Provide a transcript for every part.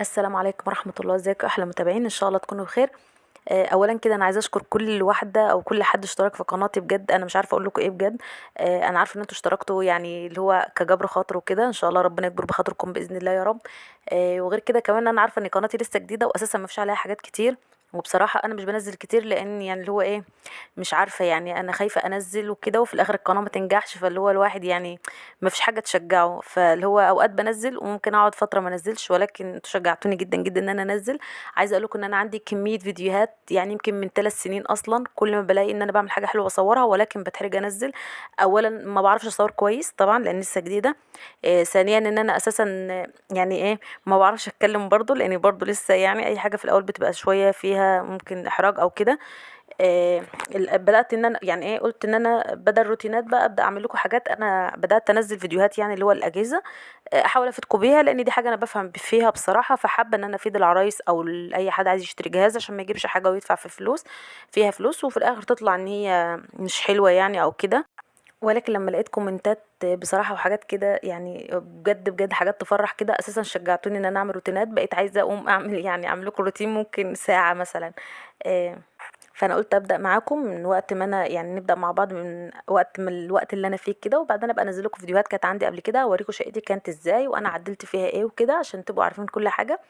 السلام عليكم ورحمة الله. ازيكم احلى متابعين؟ ان شاء الله تكونوا بخير. اولا كده انا عايزه اشكر كل واحده او كل حد اشترك في قناتي، بجد انا مش عارفه اقول لكم ايه بجد. انا عارفه ان انتوا اشتركتوا يعني اللي هو كجبر خاطر وكده، ان شاء الله ربنا يكبر بخاطركم باذن الله يا رب. وغير كده كمان انا عارفه ان قناتي لسه جديده واساسا ما فيش عليها حاجات كتير، وبصراحه انا مش بنزل كتير لان يعني اللي هو ايه، مش عارفه يعني انا خايفه انزل وكده وفي الاخر القناه ما تنجحش، فاللي هو الواحد يعني ما فيش حاجه تشجعه، فاللي هو اوقات بنزل وممكن اقعد فتره ما انزلش، ولكن انتوا شجعتوني جدا جدا ان انا انزل. عايزه اقول لكم ان انا عندي كميه فيديوهات يعني يمكن من 3 سنين اصلا، كل ما بلاقي ان انا بعمل حاجه حلوه بصورها ولكن بتحرج انزل. اولا ما بعرفش اصور كويس طبعا لان لسه جديده. ثانيا ان انا اساسا يعني ايه، ما بعرفش اتكلم برضو لاني برضو لسه يعني اي حاجه في الاول بتبقى شويه فيها ممكن احراج او كده. آه، بدات ان انا يعني ايه، قلت ان انا بدل روتينات بقى ابدا اعمل لكم حاجات، انا بدات انزل فيديوهات يعني اللي هو الاجهزه. احاول افيدكم بيها لان دي حاجه انا بفهم فيها بصراحه، فحابه ان انا افيد العرايس او اي حد عايز يشتري جهاز عشان ما يجيبش حاجه ويدفع في فلوس فيها فلوس وفي الاخر تطلع ان هي مش حلوه يعني او كده. ولكن لما لقيت كومنتات بصراحه وحاجات كده يعني بجد بجد حاجات تفرح كده، اساسا شجعتوني ان انا اعمل روتينات، بقيت عايزه اقوم اعمل يعني اعمل لكم روتين ممكن ساعه مثلا. آه، فانا قلت ابدا معاكم من وقت ما انا يعني نبدا مع بعض من وقت من الوقت اللي انا فيه كده، وبعدين ابقى انزل لكم فيديوهات كانت عندي قبل كده اوريكم شقتي كانت ازاي وانا عدلت فيها ايه وكده عشان تبقوا عارفين كل حاجه.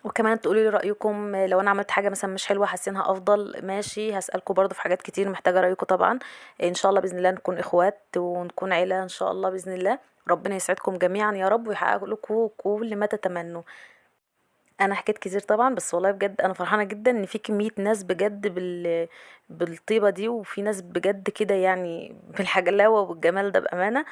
وكمان تقولوا لي رايكم لو انا عملت حاجه مثلا مش حلوه حاسينها افضل، ماشي هسالكم برضو في حاجات كتير محتاجه رايكم طبعا. ان شاء الله باذن الله نكون اخوات ونكون عيله ان شاء الله باذن الله. ربنا يسعدكم جميعا يا رب ويحقق لكم كل ما تتمنوا. انا حكيت كتير طبعا بس والله بجد انا فرحانه جدا ان في كميه ناس بجد بالطيبه دي، وفي ناس بجد كده يعني بالحجلاوه والجمال ده بامانه.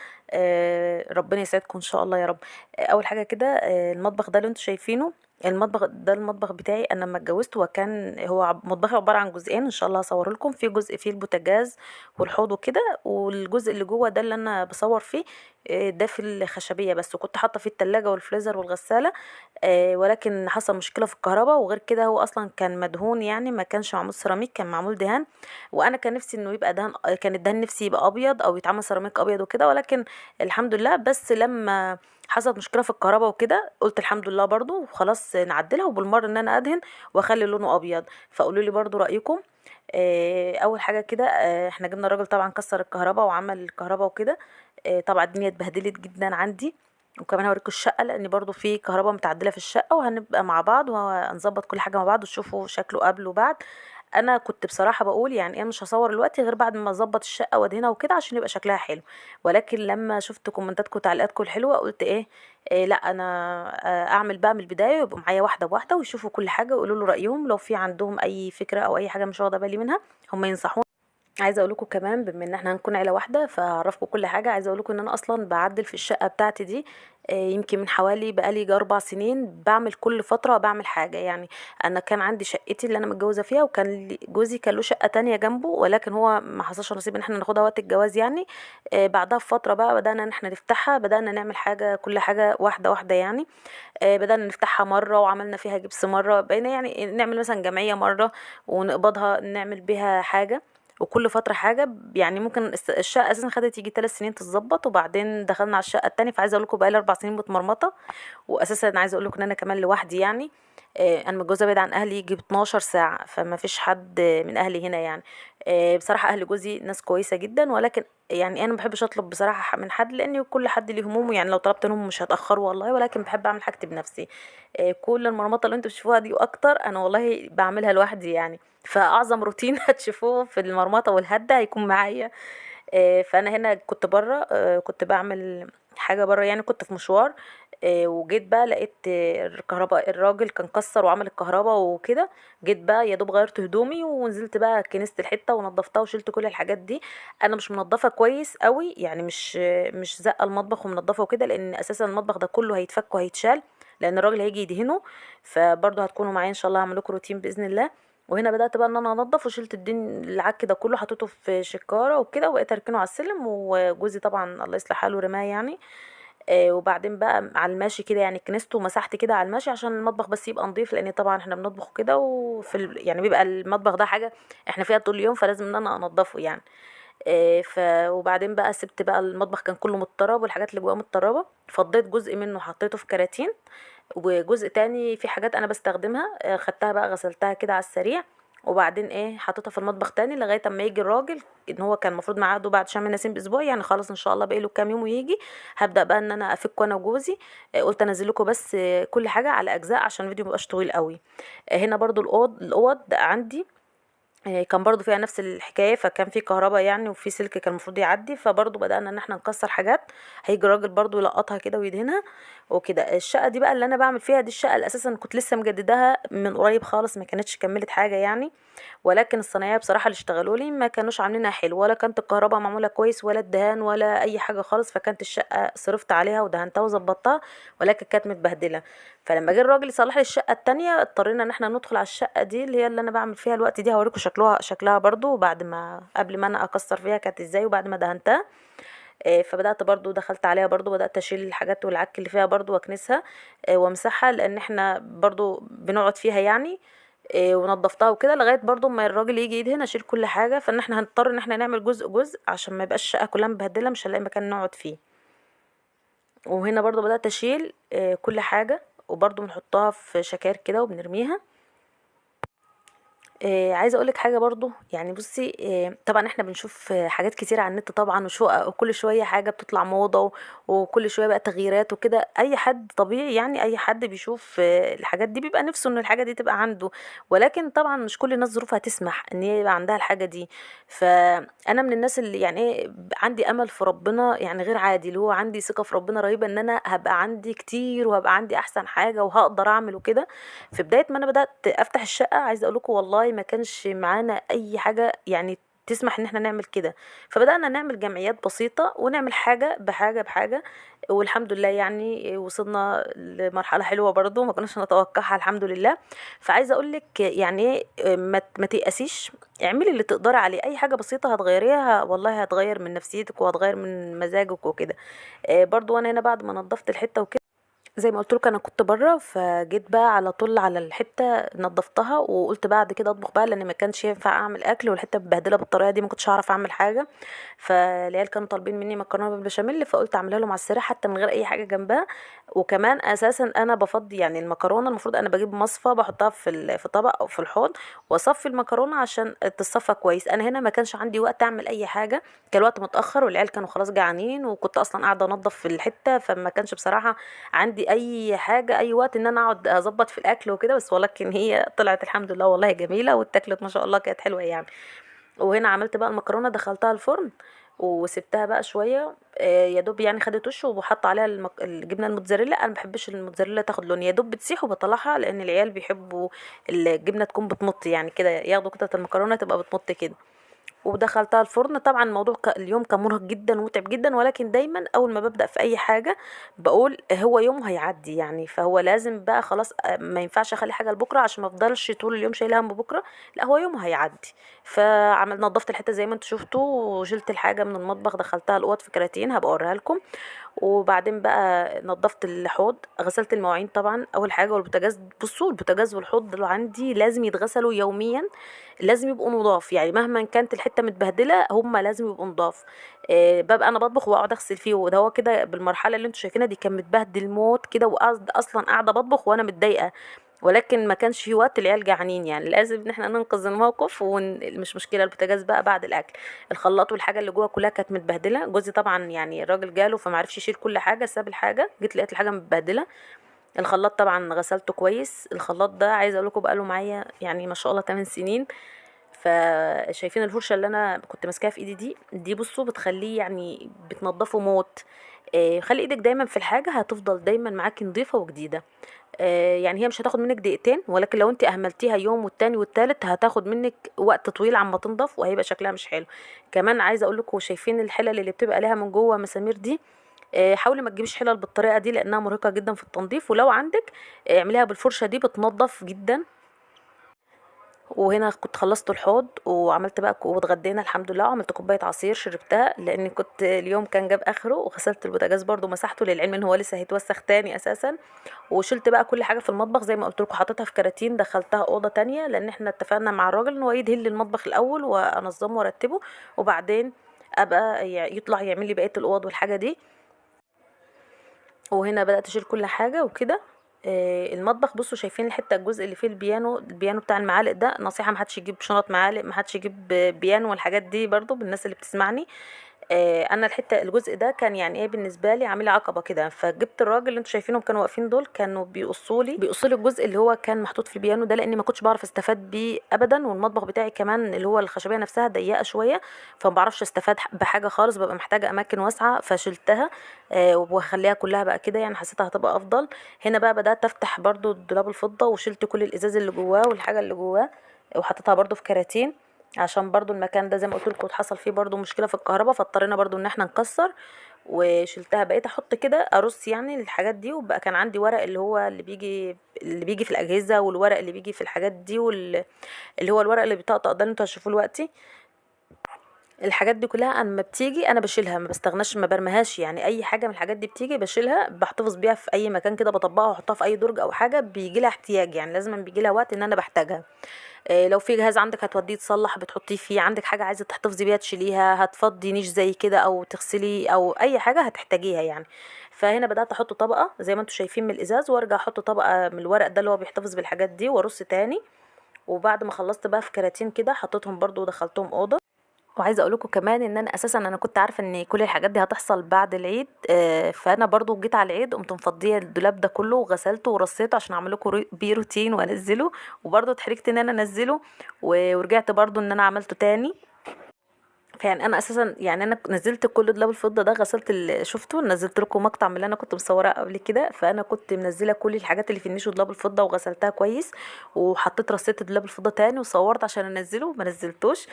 ربنا يسعدكم ان شاء الله يا رب. اول حاجه كده، المطبخ ده اللي انتوا شايفينه، المطبخ ده المطبخ بتاعي انا لما اتجوزت، وكان هو مطبخي عباره عن جزئين ان شاء الله هصوره لكم، في جزء فيه البوتاجاز والحوض وكده، والجزء اللي جوه ده اللي انا بصور فيه ده في الخشبيه بس، وكنت حاطه فيه التلاجة والفريزر والغساله. ولكن حصل مشكلة في الكهرباء، وغير كده هو اصلا كان مدهون يعني ما كانش معمول سيراميك، كان معمول دهان. وانا كان نفسي انه يبقى دهان، كان الدهان نفسي يبقى ابيض او يتعمل سيراميك ابيض وكده، ولكن الحمد لله. بس لما حصلت مشكلة في الكهرباء وكده قلت الحمد لله برضو خلاص نعدلها وبالمرة ان انا ادهن واخلي لونه ابيض. فقولوا لي برضو رأيكم. اول حاجة كده، احنا جبنا الراجل طبعا كسر الكهرباء وعمل الكهرباء وكده. طبعا الدنيا اتبهدلت جدا عندي. وكمان هوريكم الشقه لان برضو في كهرباء متعدله في الشقه، وهنبقى مع بعض وهنظبط كل حاجه مع بعض وتشوفوا شكله قبل وبعد. انا كنت بصراحه بقول يعني ايه مش هصور دلوقتي غير بعد ما اظبط الشقه وادهنها وكده عشان يبقى شكلها حلو. ولكن لما شفت كومنتاتكم وتعليقاتكم الحلوه قلت ايه، لا انا اعمل بقى من البدايه ويبقوا معايا واحده بواحده ويشوفوا كل حاجه ويقولوا له رايهم لو في عندهم اي فكره او اي حاجه مش واخده بالي منها، هم ينصحوني. عايزه اقول لكم كمان بما ان احنا هنكون عيله واحده فهعرفكم كل حاجه. عايزه اقول لكم ان انا اصلا بعدل في الشقه بتاعتي دي. يمكن من حوالي بقالي 4 سنين بعمل كل فتره بعمل حاجه يعني. انا كان عندي شقتي اللي انا متجوزه فيها، وكان جوزي كان له شقه تانية جنبه، ولكن هو ما حصلش نصيب ان احنا ناخدها وقت الجواز يعني. بعدها بفتره بقى بدانا ان احنا نفتحها، بدانا نعمل حاجه كل حاجه واحده واحده يعني. بدأنا نفتحها مرة وعملنا فيها جبس مرة، بقينا يعني نعمل مثلا جمعية مرة ونقبضها نعمل بيها حاجة. وكل فترة حاجة يعني ممكن الشقة أساسا خدت يجي 3 سنين تتظبط، وبعدين دخلنا على الشقة التانية. فعايزة أقول لكم بقالي 4 سنين متمرمطة. وأساسا عايزة أقول لكم إن أنا كمان لوحدي يعني. أنا متجوزة بعيد عن أهلي يجي 12 ساعة، فما فيش حد من أهلي هنا يعني. بصراحة أهل جوزي ناس كويسة جدا، ولكن يعني انا ما بحبش اطلب بصراحه من حد لان كل حد ليه همومه يعني، لو طلبت منهم مش هتاخروا والله، ولكن بحب اعمل حاجتي بنفسي. كل المرمطه اللي انتوا بتشوفوها دي واكتر انا والله بعملها لوحدي يعني. فاعظم روتين هتشوفوه في المرمطه والهده هيكون معايا. فانا هنا كنت بره، كنت بعمل حاجه بره يعني، كنت في مشوار. وجيت بقى لقيت الكهرباء الراجل كان كسر وعمل الكهرباء وكده. جيت بقى يا دوب غيرت هدومي ونزلت بقى كنست الحته ونضفتها وشلت كل الحاجات دي. انا مش منضفه كويس قوي يعني، مش زقه المطبخ ومنضفه وكده لان اساسا المطبخ ده كله هيتفك وهيتشال لان الراجل هيجي يدهنه. فبرضه هتكونوا معايا ان شاء الله، هعمل لكم روتين باذن الله. وهنا بدأت بقى ان انا انضف وشلت العك ده كله حطيته في شكارة وكده، وبقيت اركنه على السلم، وجوزي طبعا الله يصلح حاله رماه يعني. وبعدين بقى على الماشي كده يعني كنسته ومسحت كده على الماشي عشان المطبخ بس يبقى نضيف، لان طبعا احنا بنطبخ كده يعني بيبقى المطبخ ده حاجة احنا فيها طول اليوم، فلازم ان انا انضفه يعني. وبعدين بقى سبت بقى المطبخ كان كله متطرب والحاجات اللي جواه متطربة، فضيت جزء منه حطيته في كراتين. وجزء تاني في حاجات انا بستخدمها خدتها بقى غسلتها كده على السريع، وبعدين ايه حطيتها في المطبخ تاني لغايه اما يجي الراجل، ان هو كان المفروض ميعاده بعد شم النسيم باسبوع، يعني خلاص ان شاء الله باقي له كام يوم ويجي. هبدا بقى ان انا افك انا وجوزي. قلت انزل لكم بس كل حاجه على اجزاء عشان الفيديو مبقاش طويل قوي. هنا برضو الاوض عندي كان برضو فيها نفس الحكاية، فكان في كهرباء يعني وفي سلك كان المفروض يعدي، فبرضو بدأنا ان احنا نكسر حاجات. هيجي الراجل برضو يلقطها كده ويدهنها وكده. الشقة دي بقى اللي انا بعمل فيها دي، الشقة اللي اساسا كنت لسه مجدداها من قريب خالص، ما كانتش كملت حاجة يعني. ولكن الصنايعية بصراحة اللي اشتغلوا لي ما كانوش عاملينها حلو، ولا كانت الكهرباء معمولة كويس ولا الدهان ولا اي حاجة خالص. فكانت الشقة صرفت عليها ودهنتها وظبطتها، ولكن كانت متبهدلة. فلما جه الراجل يصلح لي الشقة التانية اضطرينا ان احنا ندخل على الشقة دي اللي هي اللي انا بعمل فيها الوقت دي. هوريكم شكلها برضو بعد ما قبل ما انا اكسر فيها كانت ازاي وبعد ما دهنتها. فبدأت برضو دخلت عليها برضو بدأت اشيل الحاجات والعك اللي فيها برضو واكنسها وامسحها، لان احنا برضو بنقعد فيها يعني. ونضفتها وكده لغايه برضو ما الراجل يجي يدهن اشيل كل حاجه. فان احنا هنضطر ان احنا نعمل جزء جزء عشان ما يبقاش الشقه كلها مبهدله، مش هنلاقي مكان نقعد فيه. وهنا برضو بدأت اشيل كل حاجه، وبرضو بنحطها في شكاير كده وبنرميها. عايزه اقولك حاجه برضو، يعني بصي طبعا احنا بنشوف حاجات كتير على النت طبعا، وكل شويه حاجه بتطلع موضه وكل شويه بقى تغييرات وكده. اي حد طبيعي يعني اي حد بيشوف الحاجات دي بيبقى نفسه ان الحاجه دي تبقى عنده، ولكن طبعا مش كل الناس ظروفها تسمح ان هي يبقى عندها الحاجه دي. فانا من الناس اللي يعني ايه عندي امل في ربنا يعني غير عادي، اللي هو عندي ثقه في ربنا رهيبه ان انا هبقى عندي كتير وهبقى عندي احسن حاجه وهقدر اعمل وكده. في بداية ما انا بدأت افتح الشقة عايزة اقول لكم والله ما كانش معانا اي حاجة يعني تسمح ان احنا نعمل كده. فبدأنا نعمل جمعيات بسيطة ونعمل حاجة بحاجة بحاجة، والحمد لله يعني وصلنا لمرحلة حلوة برضو ما كناش نتوقعها الحمد لله. فعايزة اقولك يعني ايه ما تيأسيش، اعملي اللي تقدري عليه. اي حاجة بسيطة هتغيريها والله هتغير من نفسيتك وهتغير من مزاجك وكده. برضو وانا هنا بعد ما نضفت الحتة وكده زي ما قلت لك انا كنت بره، فجيت بقى على طول على الحته نضفتها وقلت بعد كده اطبخ بقى، لان ما كانش ينفع اعمل اكل والحته مبهدله بالطريقه دي ما كنتش هعرف اعمل حاجه. فالعيال كانوا طالبين مني مكرونه بالبشاميل، فقلت اعملها لهم على السريع حتى من غير اي حاجه جنبها. وكمان اساسا انا بفضي يعني المكرونه المفروض انا بجيب مصفى بحطها في طبق او في الحوض واصفي المكرونه عشان تتصفى كويس. انا هنا ما كانش عندي وقت اعمل اي حاجه، كان الوقت متاخر والعيال كانوا خلاص جعانين، وكنت اصلا قاعده انضف في الحته، فما كانش بصراحه عندي اي حاجه اي وقت ان انا اقعد اظبط في الاكل وكده. بس ولكن هي طلعت الحمد لله والله جميله واتاكلت ما شاء الله كانت حلوه يعني. وهنا عملت بقى المكرونه دخلتها الفرن وسبتها بقى شويه يا دوب يعني خدت وش، وبحط عليها الجبنه الموتزاريلا. انا ما بحبش الموتزاريلا تاخد لون، يا دوب بتسيح وبطلعها لان العيال بيحبوا الجبنه تكون بتمط يعني كده، ياخدوا قطعه المكرونه تبقى بتمط كده. ودخلتها الفرن. طبعا الموضوع اليوم كان مرهق جدا ومتعب جدا، ولكن دايما اول ما ببدأ في اي حاجة بقول هو يوم هيعدي يعني، فهو لازم بقى خلاص ما ينفعش اخلي حاجة لبكرة عشان ما افضلش طول اليوم شايلها هم بكرة. لا هو يوم هيعدي. نظفت الحتة زي ما انتوا شفتوا، وشلت الحاجة من المطبخ دخلتها الاوض في كراتين هبقى اوريها لكم. وبعدين بقى نضفت الحوض غسلت المواعين طبعا اول حاجه، والبوتاجاز بصوا البوتاجاز والحوض دول عندي لازم يتغسلوا يوميا، لازم يبقوا نضاف يعني مهما كانت الحته متبهدله هما لازم يبقوا نضاف. ببقى انا بطبخ واقعد اغسل فيه، وده هو كده بالمرحله اللي انتوا شايفينها دي كان متبهدل موت كده، وقصد اصلا قاعده بطبخ وانا متضايقه، ولكن ما كانش في وقت العيال جعانين يعني لازم ان احنا ننقذ الموقف مش مشكله. البوتاجاز بقى بعد الاكل، الخلاط والحاجه اللي جوه كلها كانت متبهدله. جوزي طبعا يعني الراجل جاله فما عرفش يشيل كل حاجه، ساب الحاجه جيت لقيت الحاجه متبهدله. الخلاط طبعا غسلته كويس. الخلاط ده عايزه اقول لكم بقاله معايا يعني ما شاء الله 8 سنين. فشايفين الفرشه اللي انا كنت ماسكاها في ايدي دي بصوا بتخليه يعني بتنضفه موت. خلي ايدك دايما في الحاجه هتفضل دايما معاكي نظيفه وجديده. يعني هي مش هتاخد منك دقيقتين، ولكن لو انت اهملتيها يوم والتاني والتالت هتاخد منك وقت طويل عما تنضف وهيبقى شكلها مش حلو. كمان عايزه اقول لكم شايفين الحلل اللي بتبقى لها من جوه مسامير دي، حاولي ما تجيبيش حلل بالطريقه دي لانها مرهقه جدا في التنظيف، ولو عندك اعمليها بالفرشه دي بتنضف جدا. وهنا كنت خلصت الحوض وعملت بقى واتغدينا الحمد لله، وعملت كوبايه عصير شربتها لان كنت اليوم كان جاب اخره. وغسلت البوتاجاز برضو مسحته للعلم ان هو لسه هيتوسخ تاني اساسا. وشلت بقى كل حاجه في المطبخ زي ما قلت لكم حطيتها في كراتين دخلتها اوضه تانية، لان احنا اتفقنا مع الراجل ان هو يدهن لي المطبخ الاول وانظمه وارتبه، وبعدين ابقى يطلع يعمل لي بقيه الاوض والحاجه دي. وهنا بدات اشيل كل حاجه وكده. المطبخ بصوا شايفين الحته الجزء اللي فيه البيانو بتاع المعالق ده، نصيحه محدش يجيب شنط معالق، محدش يجيب بيانو والحاجات دي برضو بالناس اللي بتسمعني. انا الجزء ده كان يعني ايه بالنسبه لي عامل عقبه كده، فجبت الراجل اللي انتوا شايفينهم كانوا واقفين دول، كانوا بيقصوا لي الجزء اللي هو كان محطوط في البيانو ده، لاني ما كنتش بعرف استفاد بيه ابدا، والمطبخ بتاعي كمان اللي هو الخشبيه نفسها ضيقه شويه، فما بعرفش استفاد بحاجه خالص، ببقى محتاجه اماكن واسعه، فشلتها وبخليها كلها بقى كده، يعني حسيتها هتبقى افضل. هنا بقى بدات افتح برضو الدولاب الفضه، وشلت كل الازاز اللي جواه والحاجه اللي جواه، وحطيتها برضو في كراتين، عشان برضو المكان ده زي ما قلت لكم حصل فيه برضو مشكله في الكهرباء، فاضطرينا برضو ان احنا نكسر. وشلتها، بقيت احط كده ارص يعني الحاجات دي، وبقى كان عندي ورق اللي هو اللي بيجي في الاجهزه، والورق اللي بيجي في الحاجات دي، اللي هو الورق اللي بيطقطق ده اللي انتوا هتشوفوه دلوقتي. الحاجات دي كلها انا لما بتيجي انا بشيلها، ما بستغناش، ما برميهاش، يعني اي حاجه من الحاجات دي بتيجي بشيلها، بحتفظ بيها في اي مكان كده، بطبقها واحطها في اي درج او حاجه بيجي لها احتياج، يعني لازم بيجي لها وقت ان انا بحتاجها. لو في جهاز عندك هتوديه يتصلح بتحطيه فيه، عندك حاجه عايزه تحتفظي بيها تشيليها، هتفضي نيش زي كده او تغسلي او اي حاجه هتحتاجيها يعني. فهنا بدات احط طبقه زي ما انتم شايفين من الازاز، وارجع احط طبقه من الورق ده اللي هو بيحتفظ بالحاجات دي، وارص تاني. وبعد ما خلصت بقى في كراتين كده حطيتهم برضو ودخلتهم اوضه. وعايزه اقول لكم كمان ان انا اساسا كنت عارفه ان كل الحاجات دي هتحصل بعد العيد، فانا برضو جيت على العيد قمت مفضيه الدولاب ده كله وغسلته ورصيته عشان اعمل لكم بيه روتين وانزله، وبرضو اتحرجت ان انا انزله، ورجعت برضو ان انا عملته تاني. فيعني انا اساسا يعني انا نزلت كل دولاب الفضه ده، غسلت اللي شفته، نزلت لكم مقطع من اللي انا كنت مصوراه قبل كده، فانا كنت منزله كل الحاجات اللي في النيش ودولاب الفضه وغسلتها كويس، وحطيت رصيت دولاب الفضه تاني وصورت عشان انزله، ما نزلتوش.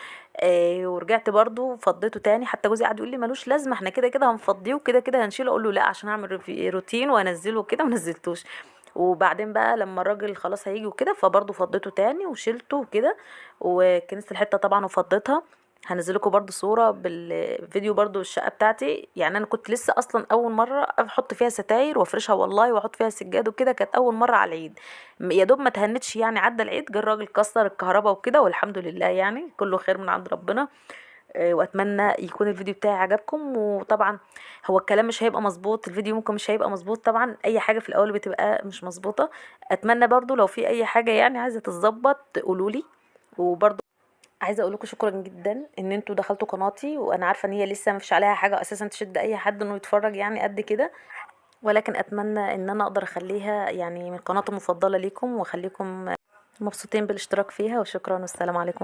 ورجعت برضو فضيته تاني، حتى جوزي قعد يقول لي ملوش لازمه، احنا كده كده هنفضيه وكده كده هنشيله، اقول له لا عشان اعمل روتين وانزله كده، ما نزلتوش. وبعدين بقى لما الراجل خلاص هيجي وكده فبرضه فضيته تاني وشيلته وكده، وكنست الحته طبعا وفضيتها. هنزل لكم برضو صورة بالفيديو برضو الشقة بتاعتي، يعني انا كنت لسه اصلا اول مرة احط فيها ستاير وافرشها والله، واحط فيها سجاد وكده، كانت اول مرة على العيد، يا دوب ما تهنتش يعني عدى العيد جه الراجل كسر الكهرباء وكده، والحمد لله يعني كله خير من عند ربنا. واتمنى يكون الفيديو بتاعي عجبكم، وطبعا هو الكلام مش هيبقى مظبوط، الفيديو ممكن مش هيبقى مظبوط، طبعا اي حاجة في الاول بتبقى مش مظبوطة. اتمنى برضو لو في اي حاجة يعني عايزة تتظبط قولولي. وبرضو عايزه اقول لكم شكرا جدا ان انتوا دخلتوا قناتي، وانا عارفه ان هي لسه ما فيش عليها حاجه اساسا تشد اي حد انه يتفرج يعني قد كده، ولكن اتمنى ان انا اقدر اخليها يعني من قناتي المفضله ليكم، واخليكم مبسوطين بالاشتراك فيها، وشكرا والسلام عليكم.